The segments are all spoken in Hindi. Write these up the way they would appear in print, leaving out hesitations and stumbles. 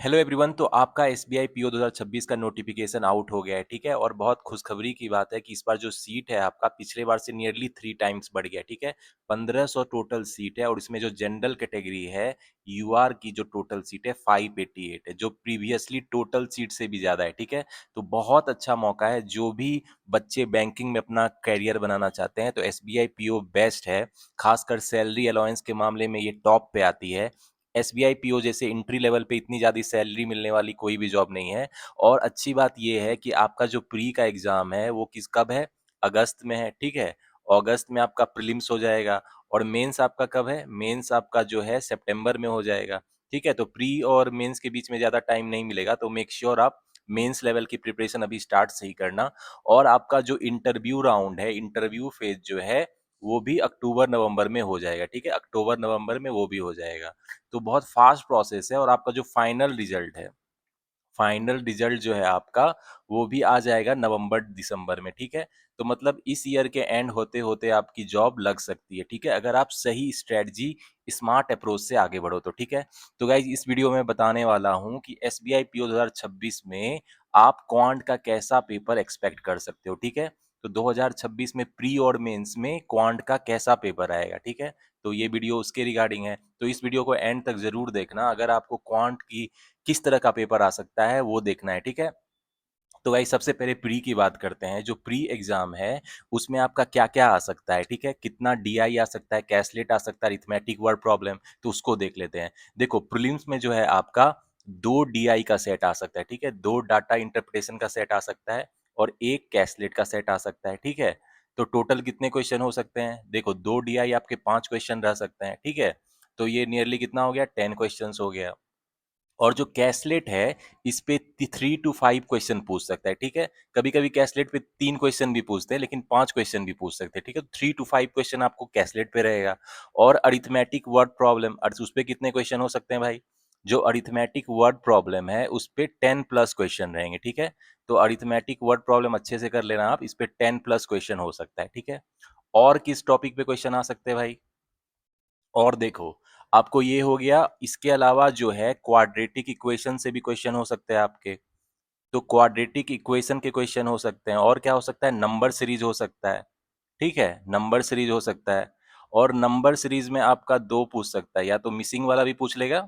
Hello everyone. तो आपका एसबीआई पीओ 2026 का नोटिफिकेशन आउट हो गया है, ठीक है। और बहुत खुशखबरी की बात है कि इस बार जो सीट है आपका पिछले बार से नियरली 3 टाइम्स बढ़ गया, ठीक है। 1500 टोटल सीट है और इसमें जो जनरल कैटेगरी है यूआर की जो टोटल सीट है 588 है, जो प्रीवियसली टोटल सीट से भी ज्यादा है, ठीक है। तो बहुत अच्छा मौका है, जो भी बच्चे बैंकिंग में अपना करियर बनाना चाहते हैं तो एसबीआई पीओ बेस्ट है। खासकर सैलरी अलाउंस के मामले में ये टॉप पे आती है। एसबीआई पीओ जैसे एंट्री लेवल पे इतनी ज़्यादा सैलरी मिलने वाली कोई भी जॉब नहीं है। और अच्छी बात ये है कि आपका जो प्री का एग्ज़ाम है वो कब है? अगस्त में है, ठीक है। अगस्त में आपका प्रीलिम्स हो जाएगा और मेंस आपका कब है? मेंस आपका जो है सितंबर में हो जाएगा, ठीक है। तो प्री और मेंस के बीच में ज़्यादा टाइम नहीं मिलेगा, तो मेक श्योर आप मेंस लेवल की प्रिपरेशन अभी स्टार्ट से ही करना। और आपका जो इंटरव्यू राउंड है, इंटरव्यू फेज जो है वो भी अक्टूबर नवंबर में हो जाएगा, ठीक है। अक्टूबर नवंबर में वो भी हो जाएगा। तो बहुत फास्ट प्रोसेस है और आपका जो फाइनल रिजल्ट है, फाइनल रिजल्ट जो है आपका वो भी आ जाएगा नवंबर दिसंबर में, ठीक है। तो मतलब इस ईयर के एंड होते होते आपकी जॉब लग सकती है, ठीक है, अगर आप सही स्ट्रेटजी स्मार्ट अप्रोच से आगे बढ़ो तो, ठीक है। तो गाइज इस वीडियो में बताने वाला हूं कि एसबीआई पीओ 2026 में आप क्वांट का कैसा पेपर एक्सपेक्ट कर सकते हो, ठीक है। तो 2026 में प्री और मेंस में क्वांट का कैसा पेपर आएगा, ठीक है। तो ये वीडियो उसके रिगार्डिंग है, तो इस वीडियो को एंड तक जरूर देखना अगर आपको क्वांट की किस तरह का पेपर आ सकता है वो देखना है, ठीक है। तो भाई सबसे पहले प्री की बात करते हैं। जो प्री एग्जाम है उसमें आपका क्या क्या आ सकता है, ठीक है। कितना डीआई आ सकता है, कैसलेट आ सकता है, अरिथमेटिक वर्ड प्रॉब्लम, तो उसको देख लेते हैं। देखो प्रीलिम्स में जो है आपका 2 डीआई का सेट आ सकता है, ठीक है। 2 डाटा इंटरप्रिटेशन का सेट आ सकता है और एक कैसलेट का सेट आ सकता है, ठीक है। तो टोटल कितने क्वेश्चन हो सकते हैं? देखो 2 डीआई आपके 5 क्वेश्चन रह सकते हैं, ठीक है। तो ये नियरली कितना हो गया? 10 क्वेश्चन हो गया। और जो कैसलेट है इस पे 3 to 5 क्वेश्चन पूछ सकता है, ठीक है। कभी कभी कैसलेट पे 3 क्वेश्चन भी पूछते हैं लेकिन 5 क्वेश्चन भी पूछ सकते हैं, ठीक है। तो 3 to 5 क्वेश्चन आपको कैसलेट पे रहेगा। और अरिथमेटिक वर्ड प्रॉब्लम उस पे कितने क्वेश्चन हो सकते हैं भाई? जो अरिथमेटिक वर्ड प्रॉब्लम है उस पे 10+ क्वेश्चन रहेंगे, ठीक है। तो अरिथमेटिक वर्ड प्रॉब्लम अच्छे से कर लेना आप, इस पे 10+ क्वेश्चन हो सकता है, ठीक है। और किस टॉपिक पे क्वेश्चन आ सकते हैं भाई? और देखो आपको ये हो गया, इसके अलावा जो है क्वाड्रेटिक इक्वेशन से भी क्वेश्चन हो सकते हैं आपके। तो क्वाड्रेटिक इक्वेशन के क्वेश्चन हो सकते हैं। और क्या हो सकता है? नंबर सीरीज हो सकता है, ठीक है। नंबर सीरीज हो सकता है। और नंबर सीरीज में आपका दो पूछ सकता है, या तो मिसिंग वाला भी पूछ लेगा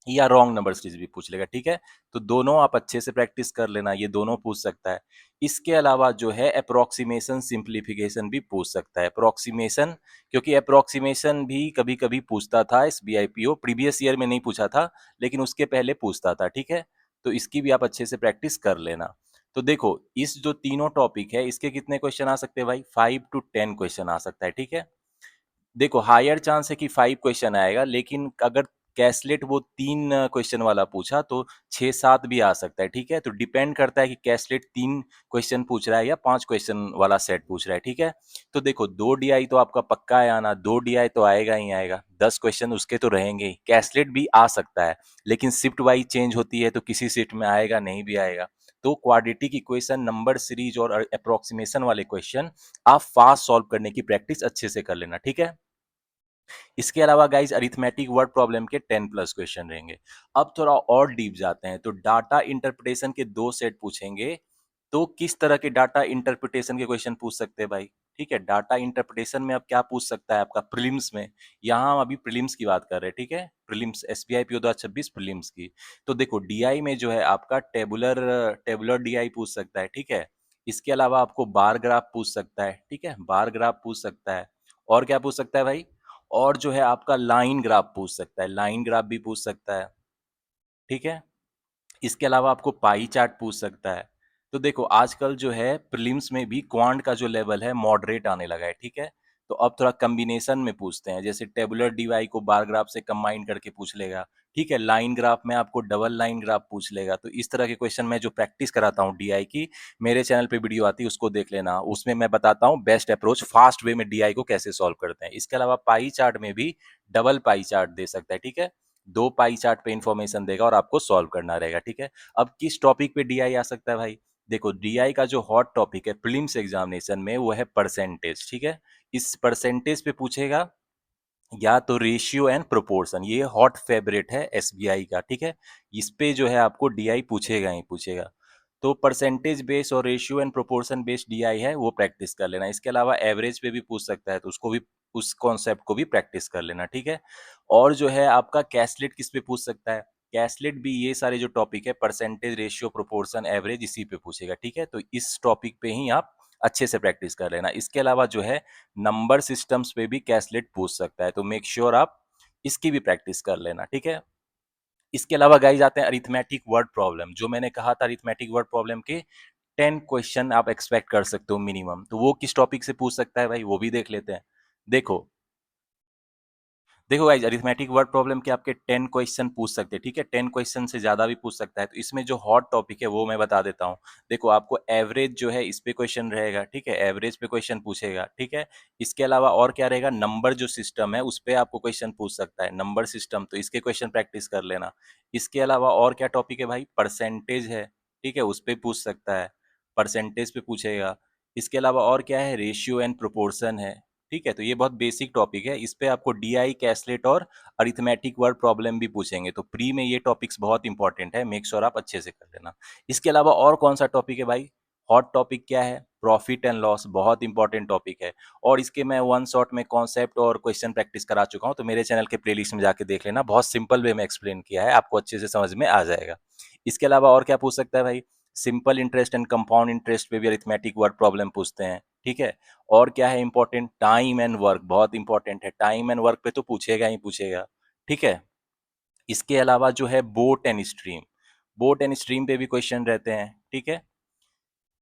या रॉन्ग नंबर सीरीज भी पूछ लेगा, ठीक है। तो दोनों आप अच्छे से प्रैक्टिस कर लेना, ये दोनों पूछ सकता है। इसके अलावा जो है अप्रोक्सीमेशन सिंप्लीफिकेशन भी पूछ सकता है। अप्रोक्सीमेशन, क्योंकि अप्रोक्सीमेशन भी कभी कभी पूछता था एसबीआईपीओ, प्रीवियस ईयर में नहीं पूछा था लेकिन उसके पहले पूछता था, ठीक है। तो इसकी भी आप अच्छे से प्रैक्टिस कर लेना। तो देखो इस जो तीनों टॉपिक है इसके कितने क्वेश्चन आ सकते हैं भाई? 5 to 10 क्वेश्चन आ सकता है, ठीक है। देखो हायर चांस है कि 5 क्वेश्चन आएगा, लेकिन अगर कैसलेट वो 3 क्वेश्चन वाला पूछा तो 6-7 भी आ सकता है, ठीक है। तो डिपेंड करता है कि कैसलेट 3 क्वेश्चन पूछ रहा है या 5 क्वेश्चन वाला सेट पूछ रहा है, ठीक है। तो देखो 2 डीआई तो आपका पक्का है आना, 2 डीआई तो आएगा ही आएगा, 10 क्वेश्चन उसके तो रहेंगे ही। कैसलेट भी आ सकता है लेकिन शिफ्ट वाइज चेंज होती है, तो किसी शिफ्ट में आएगा नहीं भी आएगा। तो क्वाड्रेटिक इक्वेशन, नंबर सीरीज और अप्रोक्सीमेशन वाले क्वेश्चन आप फास्ट सॉल्व करने की प्रैक्टिस अच्छे से कर लेना, ठीक है। इसके अलावा गाइज अरिथमेटिक वर्ड प्रॉब्लम के 10+ क्वेश्चन रहेंगे। अब थोड़ा और डीप जाते हैं, तो डाटा इंटरप्रिटेशन के 2 सेट पूछेंगे। तो किस तरह के डाटा इंटरप्रिटेशन के क्वेश्चन पूछ सकते हैं भाई? ठीक है, डाटा इंटरप्रिटेशन में अब क्या पूछ सकता है आपका प्रीलिम्स में? यहाँ हम अभी प्रीलिम्स की बात कर रहे हैं, ठीक है। प्रीलिम्स एसबीआई पीओ 2026 प्रीलिम्स की। तो देखो डीआई में जो है आपका टेबुलर टेबुलर डीआई पूछ सकता है, ठीक है। इसके अलावा आपको बार ग्राफ पूछ सकता है, ठीक है, बार ग्राफ पूछ सकता है। और क्या पूछ सकता है भाई? और जो है आपका लाइन ग्राफ पूछ सकता है, लाइन ग्राफ भी पूछ सकता है, ठीक है। इसके अलावा आपको पाई चार्ट पूछ सकता है। तो देखो आजकल जो है प्रीलिम्स में भी क्वांट का जो लेवल है मॉडरेट आने लगा है, ठीक है। तो अब थोड़ा कॉम्बिनेशन में पूछते हैं, जैसे टेबुलर डीवाई को बार ग्राफ से कंबाइन करके पूछ लेगा, ठीक है। लाइन ग्राफ में आपको डबल लाइन ग्राफ पूछ लेगा। तो इस तरह के क्वेश्चन मैं जो प्रैक्टिस कराता हूँ डीआई की, मेरे चैनल पे वीडियो आती है उसको देख लेना, उसमें मैं बताता हूँ बेस्ट अप्रोच फास्ट वे में डीआई को कैसे सॉल्व करते हैं। इसके अलावा पाई चार्ट में भी डबल पाई चार्ट दे सकता है, ठीक है। 2 पाई चार्ट पे इंफॉर्मेशन देगा और आपको सॉल्व करना रहेगा, ठीक है। अब किस टॉपिक पे डीआई आ सकता है भाई? देखो डीआई का जो हॉट टॉपिक है प्रीलिम्स एग्जामिनेशन में वो है परसेंटेज, ठीक है। इस परसेंटेज पे पूछेगा या तो रेशियो एंड प्रोपोर्शन, ये हॉट फेवरेट है एसबीआई का, ठीक है। इस पे जो है आपको डीआई पूछेगा ही पूछेगा। तो परसेंटेज बेस और ratio and proportion based DI है, वो प्रैक्टिस कर लेना। इसके अलावा एवरेज पे भी पूछ सकता है, तो उसको भी, उस कॉन्सेप्ट को भी प्रैक्टिस कर लेना, ठीक है। और जो है आपका कैसलेट किस पे पूछ सकता है, कैसलेट भी ये सारे जो टॉपिक है परसेंटेज, रेशियो, प्रोपोर्शन, एवरेज, इसी पे पूछेगा, ठीक है। तो इस टॉपिक पे ही आप अच्छे से प्रैक्टिस कर लेना। इसके अलावा जो है नंबर सिस्टम्स पे भी कैसलेट पूछ सकता है, तो मेक श्योर आप इसकी भी प्रैक्टिस कर लेना, ठीक है। इसके अलावा गाइस आते हैं अरिथमेटिक वर्ड प्रॉब्लम। जो मैंने कहा था अरिथमेटिक वर्ड प्रॉब्लम के 10 क्वेश्चन आप एक्सपेक्ट कर सकते हो मिनिमम, तो वो किस टॉपिक से पूछ सकता है भाई, वो भी देख लेते हैं। देखो देखो गाइज, अरिथमेटिक वर्ड प्रॉब्लम के आपके 10 क्वेश्चन पूछ सकते हैं, ठीक है। 10 क्वेश्चन से ज्यादा भी पूछ सकता है। तो इसमें जो हॉट टॉपिक है वो मैं बता देता हूँ। देखो आपको एवरेज जो है इस पे क्वेश्चन रहेगा, ठीक है, एवरेज पे क्वेश्चन पूछेगा, ठीक है। इसके अलावा और क्या रहेगा, नंबर जो सिस्टम है उस पे आपको क्वेश्चन पूछ सकता है, नंबर सिस्टम, तो इसके क्वेश्चन प्रैक्टिस कर लेना। इसके अलावा और क्या टॉपिक है भाई, परसेंटेज है, ठीक है, उस पे पूछ सकता है, परसेंटेज पे पूछेगा। इसके अलावा और क्या है, रेशियो एंड प्रोपोर्शन है, ठीक है। तो ये बहुत बेसिक टॉपिक है, इस पे आपको डीआई, कैसलेट और अरिथमेटिक वर्ड प्रॉब्लम भी पूछेंगे। तो प्री में ये टॉपिक्स बहुत इंपॉर्टेंट है, मेक श्योर आप अच्छे से कर लेना। इसके अलावा और कौन सा टॉपिक है भाई, हॉट टॉपिक क्या है, प्रॉफिट एंड लॉस, बहुत इंपॉर्टेंट टॉपिक है। और इसके मैं वन शॉट में कॉन्सेप्ट और क्वेश्चन प्रैक्टिस करा चुका हूँ, तो मेरे चैनल के प्लेलिस्ट में जाके देख लेना, बहुत सिंपल वे में एक्सप्लेन किया है, आपको अच्छे से समझ में आ जाएगा। इसके अलावा और क्या पूछ सकता है भाई, simple interest and compound interest पे भी अरिथमेटिक वर्ड प्रॉब्लम पूछते हैं, ठीक है। और क्या है इंपॉर्टेंट, टाइम एंड वर्क, बहुत इंपॉर्टेंट है, टाइम एंड वर्क पे तो पूछेगा ही पूछेगा, ठीक है। इसके अलावा जो है boat and stream, boat and stream पे भी क्वेश्चन रहते हैं, ठीक है।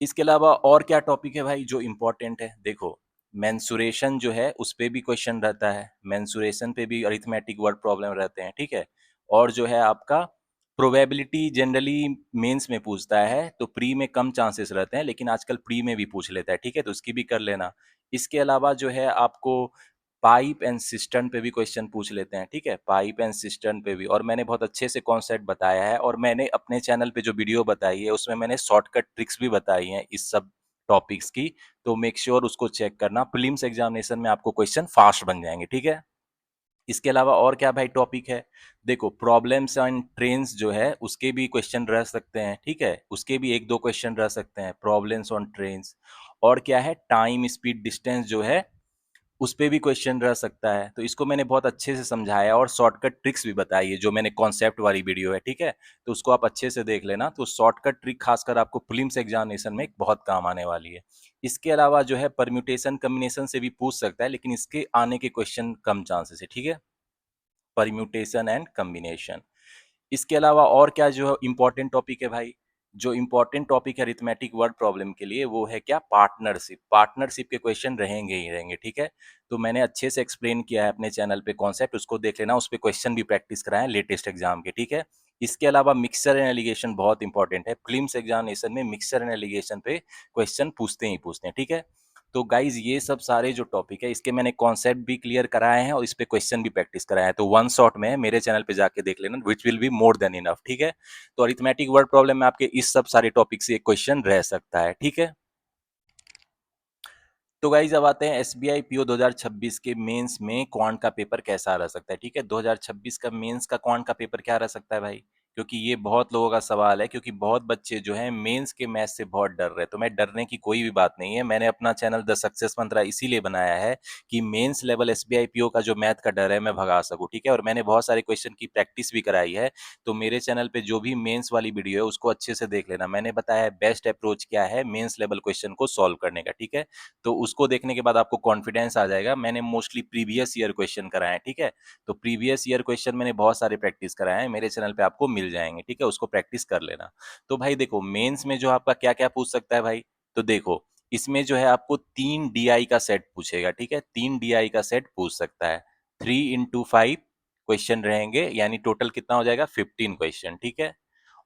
इसके अलावा और क्या टॉपिक है भाई जो इंपॉर्टेंट है, देखो मेंसुरेशन जो है उस पे भी क्वेश्चन रहता है, मेंसुरेशन पे भी अरिथमेटिक वर्ड प्रॉब्लम रहते हैं, ठीक है। और जो है आपका प्रोबेबिलिटी जनरली मेंस में पूछता है, तो प्री में कम चांसेस रहते हैं, लेकिन आजकल प्री में भी पूछ लेता है, ठीक है, तो उसकी भी कर लेना। इसके अलावा जो है आपको पाइप एंड सिस्टर्न पे भी क्वेश्चन पूछ लेते हैं, ठीक है, पाइप एंड सिस्टर्न पे भी। और मैंने बहुत अच्छे से कॉन्सेप्ट बताया है, और मैंने अपने चैनल पे जो वीडियो बताई है उसमें मैंने शॉर्टकट ट्रिक्स भी बताई हैं इस सब टॉपिक्स की, तो मेक श्योर उसको चेक करना, प्रीलिम्स एग्जामिनेशन में आपको क्वेश्चन फास्ट बन जाएंगे, ठीक है। इसके अलावा और क्या भाई टॉपिक है, देखो प्रॉब्लम्स एंड ट्रेन्स जो है उसके भी क्वेश्चन रह सकते हैं, ठीक है, उसके भी एक दो क्वेश्चन रह सकते हैं, प्रॉब्लम्स ऑन ट्रेन्स। और क्या है, टाइम, स्पीड, डिस्टेंस जो है उस पे भी क्वेश्चन रह सकता है। तो इसको मैंने बहुत अच्छे से समझाया और शॉर्टकट ट्रिक्स भी बताई है, जो मैंने कॉन्सेप्ट वाली वीडियो है, ठीक है। तो उसको आप अच्छे से देख लेना, तो शॉर्टकट ट्रिक खासकर आपको प्रीलिम्स एग्जामिनेशन में बहुत काम आने वाली है। इसके अलावा जो है परम्यूटेशन कम्बिनेशन से भी पूछ सकता है, लेकिन इसके आने के क्वेश्चन कम चांसेस है, ठीक है, परम्यूटेशन एंड कम्बिनेशन। इसके अलावा और क्या जो इंपॉर्टेंट टॉपिक है भाई, जो इंपॉर्टेंट टॉपिक है अरिथमेटिक वर्ड प्रॉब्लम के लिए, वो है क्या, पार्टनरशिप, पार्टनरशिप के क्वेश्चन रहेंगे ही रहेंगे, ठीक है। तो मैंने अच्छे से एक्सप्लेन किया है अपने चैनल पे कॉन्सेप्ट, उसको देख लेना, उस पे क्वेश्चन भी प्रैक्टिस कराएं लेटेस्ट एग्जाम के, ठीक है। इसके अलावा मिक्सर एंड एलिगेशन बहुत इंपॉर्टेंट है, प्रीलिम्स एग्जामिनेशन में मिक्सर एंड एलिगेशन पे क्वेश्चन पूछते ही पूछते हैं, ठीक है। तो गाइज ये सब सारे जो टॉपिक है इसके मैंने कॉन्सेप्ट भी क्लियर कराए हैं, और इस पे क्वेश्चन भी प्रैक्टिस कराए हैं, तो वन शॉट में है, मेरे चैनल पे जाके देख लेना, which will be more than enough, ठीक है। तो अरिथमेटिक वर्ड प्रॉब्लम में आपके इस सब सारे टॉपिक से एक क्वेश्चन रह सकता है, ठीक है। तो गाइज अब आते हैं एसबीआई पीओ 2026 के मेंस में क्वांट का पेपर कैसा रह सकता है, ठीक है। 2026 का मेंस का क्वांट का पेपर क्या रह सकता है भाई, क्योंकि ये बहुत लोगों का सवाल है, क्योंकि बहुत बच्चे जो हैं मेंस के मैथ से बहुत डर रहे हैं। तो मैं डरने की कोई भी बात नहीं है, मैंने अपना चैनल द सक्सेस मंत्रा इसीलिए बनाया है कि मेंस लेवल एसबीआई पीओ का जो मैथ का डर है मैं भगा सकूं, ठीक है। और मैंने बहुत सारे क्वेश्चन की प्रैक्टिस भी कराई है, तो मेरे चैनल पे जो भी मेंस वाली वीडियो है उसको अच्छे से देख लेना, मैंने बताया है बेस्ट अप्रोच क्या है मेंस लेवल क्वेश्चन को सॉल्व करने का, ठीक है। तो उसको देखने के बाद आपको कॉन्फिडेंस आ जाएगा। मैंने मोस्टली प्रीवियस ईयर क्वेश्चन कराए हैं, ठीक है। तो प्रीवियस ईयर क्वेश्चन मैंने बहुत सारे प्रैक्टिस कराए हैं, मेरे चैनल पे आपको मिल जाएंगे, ठीक है, उसको प्रैक्टिस कर लेना। तो भाई देखो मेंस में जो आपका क्या क्या पूछ सकता है भाई, तो देखो इसमें जो है आपको 3 DI का सेट पूछेगा, ठीक है, 3 DI का सेट पूछ सकता है, 3 into 5 क्वेश्चन रहेंगे, यानी टोटल कितना हो जाएगा, 15 क्वेश्चन, ठीक है।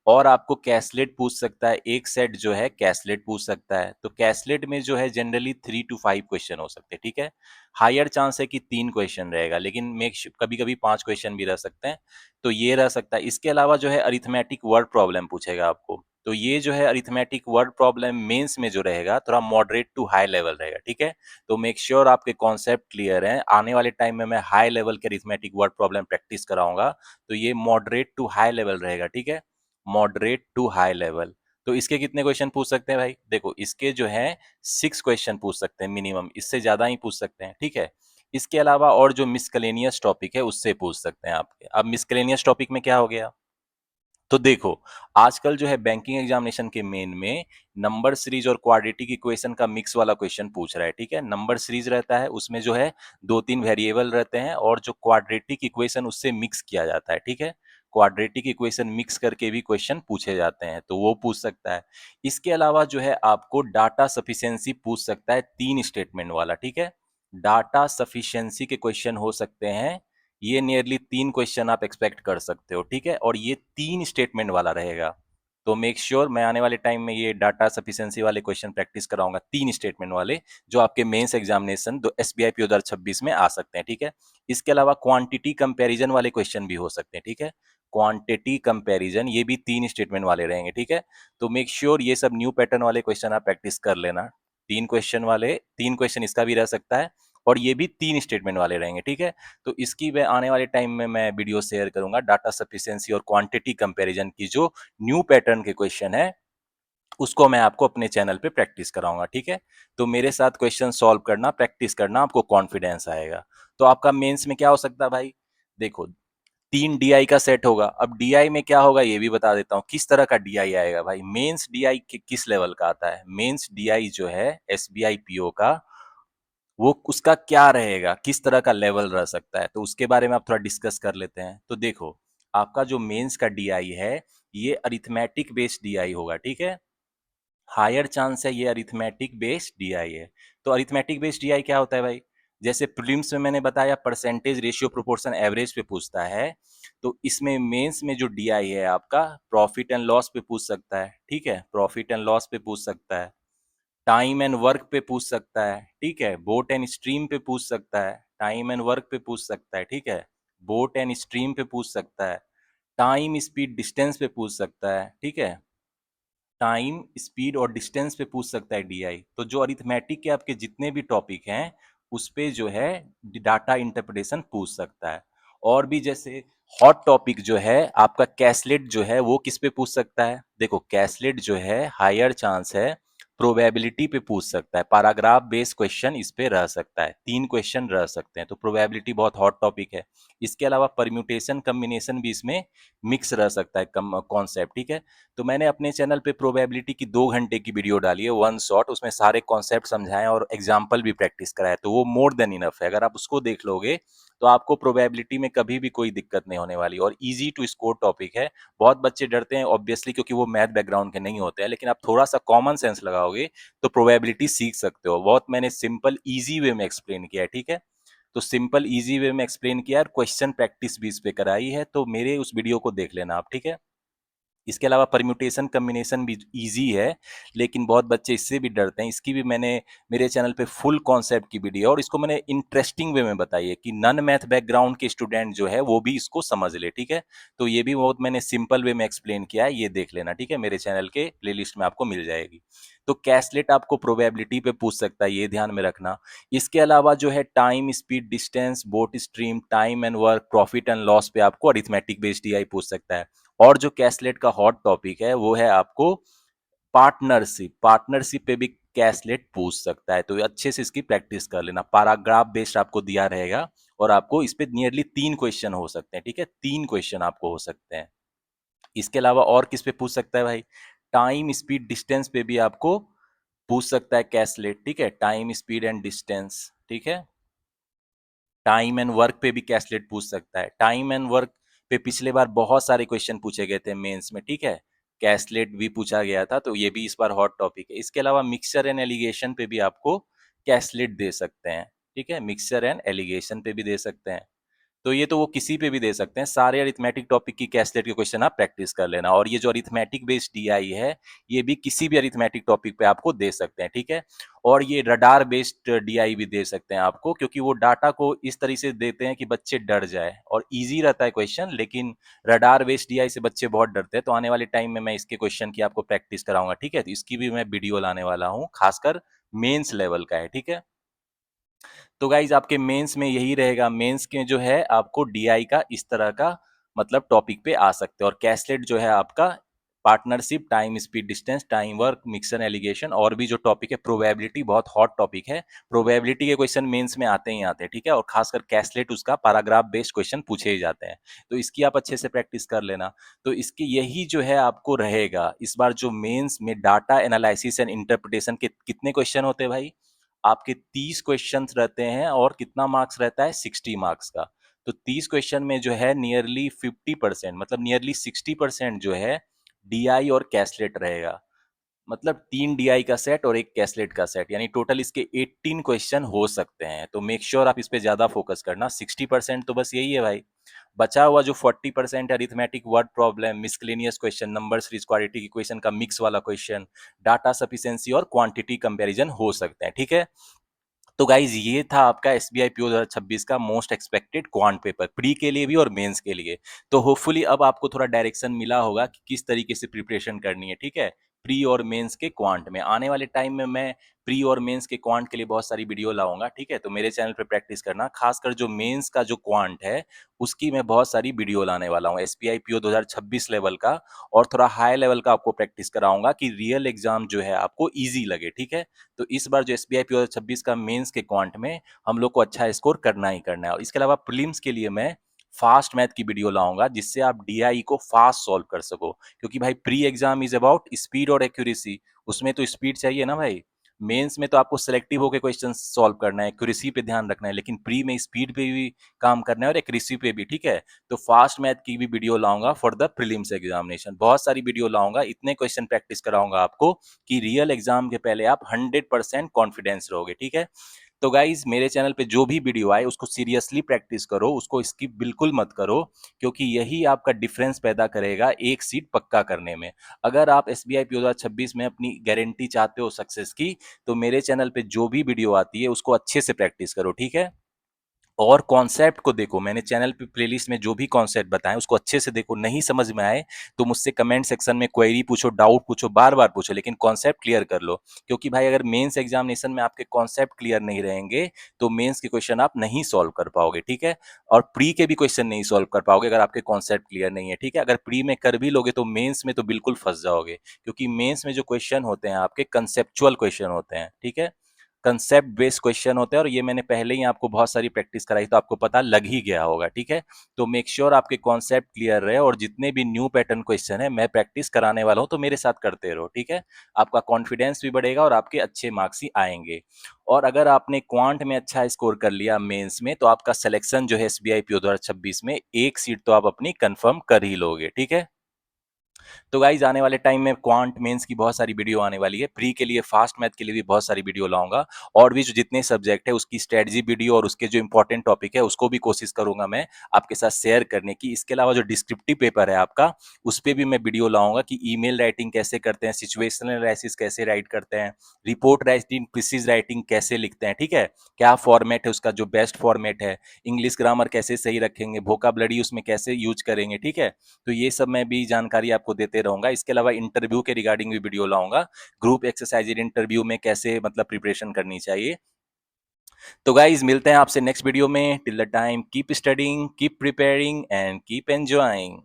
और आपको कैसलेट पूछ सकता है, एक सेट जो है कैसलेट पूछ सकता है, तो कैसलेट में जो है जनरली 3 to 5 क्वेश्चन हो सकते हैं, ठीक है। हायर चांस है कि 3 क्वेश्चन रहेगा, लेकिन कभी कभी 5 क्वेश्चन भी रह सकते हैं, तो ये रह सकता है। इसके अलावा जो है अरिथमेटिक वर्ड प्रॉब्लम पूछेगा आपको, तो ये जो है अरिथमेटिक वर्ड प्रॉब्लम मेंस में जो रहेगा थोड़ा मॉडरेट टू हाई लेवल रहेगा, ठीक है। तो मेक श्योर आपके कॉन्सेप्ट क्लियर हैं। आने वाले टाइम में मैं हाई लेवल के अरिथमेटिक वर्ड प्रॉब्लम प्रैक्टिस कराऊंगा, तो ये मॉडरेट टू हाई लेवल रहेगा, ठीक है। Moderate to high level. तो इसके कितने क्वेश्चन पूछ सकते हैं भाई? देखो इसके जो है 6 क्वेश्चन पूछ सकते हैं मिनिमम, इससे ज्यादा ही पूछ सकते हैं, ठीक है। इसके अलावा और जो मिसकलेनियस टॉपिक है उससे पूछ सकते हैं आपके। अब मिसकलेनियस टॉपिक में क्या हो गया? तो देखो आजकल जो है बैंकिंग एग्जामिनेशन के मेन में नंबर सीरीज और क्वाड्रेटिक इक्वेशन का मिक्स वाला क्वेश्चन पूछ रहा है, ठीक है। नंबर सीरीज रहता है, उसमें जो है 2-3 वेरिएबल रहते हैं, और जो क्वाड्रेटिक इक्वेशन उससे मिक्स किया जाता है, ठीक है। क्वाड्रेटिक इक्वेशन मिक्स करके भी क्वेश्चन पूछे जाते हैं, तो वो पूछ सकता है। इसके अलावा जो है आपको डाटा सफिशिएंसी पूछ सकता है, 3 स्टेटमेंट वाला, ठीक है। डाटा सफिशिएंसी के क्वेश्चन हो सकते हैं, ये नियरली 3 क्वेश्चन आप एक्सपेक्ट कर सकते हो, ठीक है। और ये 3 स्टेटमेंट वाला रहेगा। तो मेक श्योर मैं आने वाले टाइम में ये डाटा सफिशिएंसी वाले क्वेश्चन प्रैक्टिस कराऊंगा, 3 स्टेटमेंट वाले, जो आपके मेंस एग्जामिनेशन एसबीआई पीओ 2026 में आ सकते हैं, ठीक है। इसके अलावा क्वांटिटी कंपैरिजन वाले क्वेश्चन भी हो सकते हैं, ठीक है। क्वांटिटी कंपैरिजन ये भी 3 स्टेटमेंट वाले रहेंगे, ठीक है। तो मेक श्योर ये सब न्यू पैटर्न वाले क्वेश्चन आप प्रैक्टिस कर लेना। 3 क्वेश्चन वाले, 3 क्वेश्चन इसका भी रह सकता है, और ये भी 3 स्टेटमेंट वाले रहेंगे, ठीक है। तो इसकी मैं आने वाले टाइम में मैं वीडियो शेयर करूंगा, डाटा सफिशिएंसी और क्वांटिटी कंपैरिजन की जो न्यू पैटर्न के क्वेश्चन है उसको मैं आपको अपने चैनल पे प्रैक्टिस कराऊंगा, ठीक है। तो मेरे साथ क्वेश्चन सॉल्व करना, प्रैक्टिस करना, आपको कॉन्फिडेंस आएगा। तो आपका मेंस में क्या हो सकता है भाई? देखो 3 डीआई का सेट होगा। अब डीआई में क्या होगा ये भी बता देता हूँ, किस तरह का डीआई आएगा भाई। मेंस डीआई किस लेवल का आता है? मेंस डीआई जो है एसबीआई पीओ का, वो उसका क्या रहेगा, किस तरह का लेवल रह सकता है, तो उसके बारे में आप थोड़ा डिस्कस कर लेते हैं। तो देखो आपका जो मेंस का डीआई है ये अरिथमेटिक बेस्ड डीआई होगा, ठीक है। हायर चांस है ये अरिथमेटिक बेस्ड डीआई है। तो अरिथमेटिक बेस्ड डीआई क्या होता है भाई? जैसे प्रीलिम्स में मैंने बताया परसेंटेज रेशियो प्रोपोर्शन एवरेज पे पूछता है, तो इसमें मेंस में जो डीआई है आपका प्रॉफिट एंड लॉस पे पूछ सकता है, ठीक है। प्रॉफिट एंड लॉस पे पूछ सकता है, टाइम एंड वर्क पे पूछ सकता है, ठीक है। बोट एंड स्ट्रीम पे पूछ सकता है, टाइम एंड वर्क पे पूछ सकता है, ठीक है। बोट एंड स्ट्रीम पे पूछ सकता है, टाइम स्पीड डिस्टेंस पे पूछ सकता है, ठीक है। टाइम स्पीड और डिस्टेंस पे पूछ सकता है डीआई। तो जो अरिथमेटिक के आपके जितने भी टॉपिक हैं उस पे जो है डाटा इंटरप्रिटेशन पूछ सकता है। और भी जैसे हॉट टॉपिक जो है आपका कैसलेट जो है वो किस पे पूछ सकता है? देखो कैसलेट जो है हायर चांस है प्रोबेबिलिटी पे पूछ सकता है, पैराग्राफ बेस्ड क्वेश्चन इस पे रह सकता है, 3 क्वेश्चन रह सकते हैं। तो प्रोबेबिलिटी बहुत हॉट टॉपिक है। इसके अलावा परम्यूटेशन कम्बिनेशन भी इसमें मिक्स रह सकता है कॉन्सेप्ट, ठीक है। तो मैंने अपने चैनल पे प्रोबेबिलिटी की 2 घंटे की वीडियो डाली है, वन शॉट, उसमें सारे कॉन्सेप्ट समझाए और एग्जाम्पल भी प्रैक्टिस कराया, तो वो मोर देन इनफ है। अगर आप उसको देख लोगे तो आपको प्रोबेबिलिटी में कभी भी कोई दिक्कत नहीं होने वाली, और इजी टू स्कोर टॉपिक है। बहुत बच्चे डरते हैं ऑब्वियसली क्योंकि वो मैथ बैकग्राउंड के नहीं होते हैं, लेकिन आप थोड़ा सा कॉमन सेंस लगाओगे तो प्रोबेबिलिटी सीख सकते हो। बहुत मैंने सिंपल इजी वे में एक्सप्लेन किया है, ठीक है। तो सिंपल इजी वे में एक्सप्लेन किया और क्वेश्चन प्रैक्टिस भी इस पे कराई है, तो मेरे उस वीडियो को देख लेना आप, ठीक है। इसके अलावा परम्यूटेशन कॉम्बिनेशन भी इजी है, लेकिन बहुत बच्चे इससे भी डरते हैं। इसकी भी मैंने मेरे चैनल पे फुल कॉन्सेप्ट की वीडियो, और इसको मैंने इंटरेस्टिंग वे में बताई है कि नॉन मैथ बैकग्राउंड के स्टूडेंट जो है वो भी इसको समझ ले, ठीक है। तो ये भी बहुत मैंने सिंपल वे में एक्सप्लेन किया है, ये देख लेना, ठीक है। मेरे चैनल के प्लेलिस्ट में आपको मिल जाएगी। तो कैसलेट आपको प्रोबेबिलिटी पे पूछ सकता है, ये ध्यान में रखना। इसके अलावा जो है time speed distance boat stream time and work profit and loss पे आपको अरिथमेटिक बेस्ड डीआई पूछ सकता है। और जो कैसलेट का हॉट टॉपिक है वो है आपको पार्टनरशिप, पार्टनरशिप पे भी कैसलेट पूछ सकता है। तो अच्छे से इसकी प्रैक्टिस कर लेना। पैराग्राफ बेस्ड आपको दिया रहेगा, और आपको इस पे नियरली 3 क्वेश्चन हो सकते हैं, ठीक है। 3 क्वेश्चन आपको हो सकते हैं। इसके अलावा और किस पे पूछ सकता है भाई? टाइम स्पीड डिस्टेंस पे भी आपको पूछ सकता है कैसलेट, ठीक है। टाइम स्पीड एंड डिस्टेंस, ठीक है। टाइम एंड वर्क पे भी कैसलेट पूछ सकता है। टाइम एंड वर्क पे पिछले बार बहुत सारे क्वेश्चन पूछे गए थे मेंस में, ठीक है। कैसलेट भी पूछा गया था, तो ये भी इस बार हॉट टॉपिक है। इसके अलावा मिक्सचर एंड एलिगेशन पे भी आपको कैसलेट दे सकते हैं, ठीक है। मिक्सचर एंड एलिगेशन पे भी दे सकते हैं। तो ये तो वो किसी पे भी दे सकते हैं, सारे अरिथमेटिक टॉपिक की कैसलेट के क्वेश्चन आप प्रैक्टिस कर लेना। और ये जो अरिथमेटिक बेस्ड डीआई है, ये भी किसी भी अरिथमेटिक टॉपिक पे आपको दे सकते हैं, ठीक है। और ये रडार बेस्ड डीआई भी दे सकते हैं आपको, क्योंकि वो डाटा को इस तरीके से देते हैं कि बच्चे डर जाए, और इजी रहता है क्वेश्चन। लेकिन रडार बेस्ड डीआई से बच्चे बहुत डरते हैं, तो आने वाले टाइम में मैं इसके क्वेश्चन की आपको प्रैक्टिस कराऊंगा, ठीक है। तो इसकी भी मैं वीडियो लाने वाला हूँ, खासकर मेंस लेवल का है, ठीक है। तो गाइज आपके मेंस में यही रहेगा, मेंस के जो है आपको डीआई का इस तरह का मतलब टॉपिक पे आ सकते हैं। और कैसलेट जो है आपका partnership, time speed distance, time work, mixture alligation, और भी जो टॉपिक है प्रोबेबिलिटी, बहुत हॉट टॉपिक है। प्रोबेबिलिटी के क्वेश्चन मेंस में आते ही आते हैं, ठीक है। और खासकर कैसलेट उसका पैराग्राफ बेस्ड क्वेश्चन पूछे ही जाते हैं, तो इसकी आप अच्छे से प्रैक्टिस कर लेना। तो इसकी यही जो है आपको रहेगा इस बार जो मेंस में डाटा एनालिसिस एंड इंटरप्रिटेशन के कितने क्वेश्चन होते हैं भाई, आपके 30 क्वेश्चंस रहते हैं, और कितना मार्क्स रहता है, 60 मार्क्स का। तो 30 क्वेश्चन में जो है नियरली 50%, मतलब नियरली 60% जो है डीआई और कैसलेट रहेगा। मतलब 3 डीआई का सेट और एक कैसलेट का सेट, यानी टोटल इसके 18 क्वेश्चन हो सकते हैं। तो मेक श्योर आप इस पे ज्यादा फोकस करना। 60% तो बस यही है भाई। बचा हुआ जो 40% arithmetic, word problem, miscellaneous question, number series quadratic equation का मिक्स वाला क्वेश्चन, डाटा सफिशिएंसी और क्वांटिटी कंपैरिजन हो सकते हैं, ठीक है। तो गाइज ये था आपका एसबीआई पीओ 2026 का most expected quant paper, pre के लिए भी और मेंस के लिए। तो होपफुली अब आपको थोड़ा डायरेक्शन मिला होगा कि किस तरीके से प्रिपरेशन करनी है, ठीक है। प्री और मेंस के क्वांट में आने वाले टाइम में मैं प्री और मेंस के क्वांट के लिए बहुत सारी वीडियो लाऊंगा, ठीक है। तो मेरे चैनल पे प्रैक्टिस करना, खासकर जो मेंस का जो क्वांट है उसकी मैं बहुत सारी वीडियो लाने वाला हूँ, एसबीआई पीओ 2026 लेवल का। और थोड़ा हाई लेवल का आपको प्रैक्टिस कराऊंगा कि रियल एग्जाम जो है आपको ईजी लगे, ठीक है। तो इस बार जो एसबीआई पीओ 2026 का मेंस के क्वांट में हम लोग को अच्छा स्कोर करना ही करना है। और इसके अलावा प्रीलिम्स के लिए मैं फास्ट मैथ की वीडियो लाऊंगा, जिससे आप डीआई को फास्ट सॉल्व कर सको। क्योंकि भाई pre exam is about speed और एक्यूरेसी, उसमें तो स्पीड चाहिए ना भाई। मेंस में तो आपको सिलेक्टिव होकर क्वेश्चन सॉल्व करना है, एक्यूरेसी पे ध्यान रखना है, लेकिन प्री में स्पीड पे भी काम करना है और एक्यूरेसी पे भी, ठीक है। तो फास्ट मैथ की भी वीडियो लाऊंगा फॉर द प्रीलिम्स एग्जामिनेशन, बहुत सारी वीडियो लाऊंगा, इतने क्वेश्चन प्रैक्टिस कराऊंगा आपको कि रियल एग्जाम के पहले आप 100% कॉन्फिडेंस रहोगे, ठीक है। तो गाइज मेरे चैनल पे जो भी वीडियो आए उसको सीरियसली प्रैक्टिस करो, उसको स्किप बिल्कुल मत करो, क्योंकि यही आपका डिफरेंस पैदा करेगा एक सीट पक्का करने में। अगर आप एसबीआई पीओ 2026 में अपनी गारंटी चाहते हो सक्सेस की, तो मेरे चैनल पे जो भी वीडियो आती है उसको अच्छे से प्रैक्टिस करो, ठीक है। और कॉन्सेप्ट को देखो, मैंने चैनल पे प्लेलिस्ट में जो भी कॉन्सेप्ट बताएं उसको अच्छे से देखो। नहीं समझ में आए तो मुझसे कमेंट सेक्शन में क्वेरी पूछो, डाउट पूछो, बार बार पूछो, लेकिन कॉन्सेप्ट क्लियर कर लो। क्योंकि भाई अगर मेंस एग्जामिनेशन में आपके कॉन्सेप्ट क्लियर नहीं रहेंगे तो मेंस के क्वेश्चन आप नहीं सॉल्व कर पाओगे, ठीक है। और प्री के भी क्वेश्चन नहीं सॉल्व कर पाओगे अगर आपके कॉन्सेप्ट क्लियर नहीं है, ठीक है। अगर प्री में कर भी लोगे तो मेंस में तो बिल्कुल फंस जाओगे, क्योंकि मेंस में जो क्वेश्चन होते हैं आपके कंसेप्चुअल क्वेश्चन होते हैं, ठीक है। कंसेप्ट बेस्ड क्वेश्चन होते हैं, और ये मैंने पहले ही आपको बहुत सारी प्रैक्टिस कराई, तो आपको पता लग ही गया होगा, ठीक है। तो मेक श्योर आपके कॉन्सेप्ट क्लियर रहे, और जितने भी न्यू पैटर्न क्वेश्चन है मैं प्रैक्टिस कराने वाला हूं, तो मेरे साथ करते रहो, ठीक है। आपका कॉन्फिडेंस भी बढ़ेगा और आपके अच्छे मार्क्स ही आएंगे। और अगर आपने क्वांट में अच्छा स्कोर कर लिया मेंस में, तो आपका सिलेक्शन जो है एसबीआई पीओ 2026 में एक सीट तो आप अपनी कंफर्म कर ही लोगे, ठीक है। तो गाइज आने वाले टाइम में क्वांट मेंस की बहुत सारी वीडियो आने वाली है, प्री के लिए, फास्ट मैथ के लिए भी बहुत सारी वीडियो लाऊंगा। और भी जो जितने सब्जेक्ट है उसकी स्ट्रेटजी वीडियो और उसके जो इंपॉर्टेंट टॉपिक है उसको भी कोशिश करूंगा मैं आपके साथ शेयर करने की। इसके अलावा जो डिस्क्रिप्टिव पेपर है आपका, उस पर भी मैं वीडियो लाऊंगा कि ईमेल राइटिंग कैसे करते हैं, सिचुएशनल एनालिसिस कैसे राइट करते हैं, रिपोर्ट राइटिंग, प्रिसीज राइटिंग कैसे लिखते हैं, ठीक है। क्या फॉर्मेट है उसका, जो बेस्ट फॉर्मेट है, इंग्लिश ग्रामर कैसे सही रखेंगे, वोकाबलरी उसमें कैसे यूज करेंगे, ठीक है। तो ये सब मैं भी जानकारी आपको देते रहूंगा। इसके अलावा इंटरव्यू के रिगार्डिंग भी वीडियो लाऊंगा, ग्रुप एक्सरसाइज इंटरव्यू में कैसे मतलब प्रिपरेशन करनी चाहिए। तो गाइज मिलते हैं आपसे नेक्स्ट वीडियो में। Till the time keep studying, keep preparing and keep enjoying.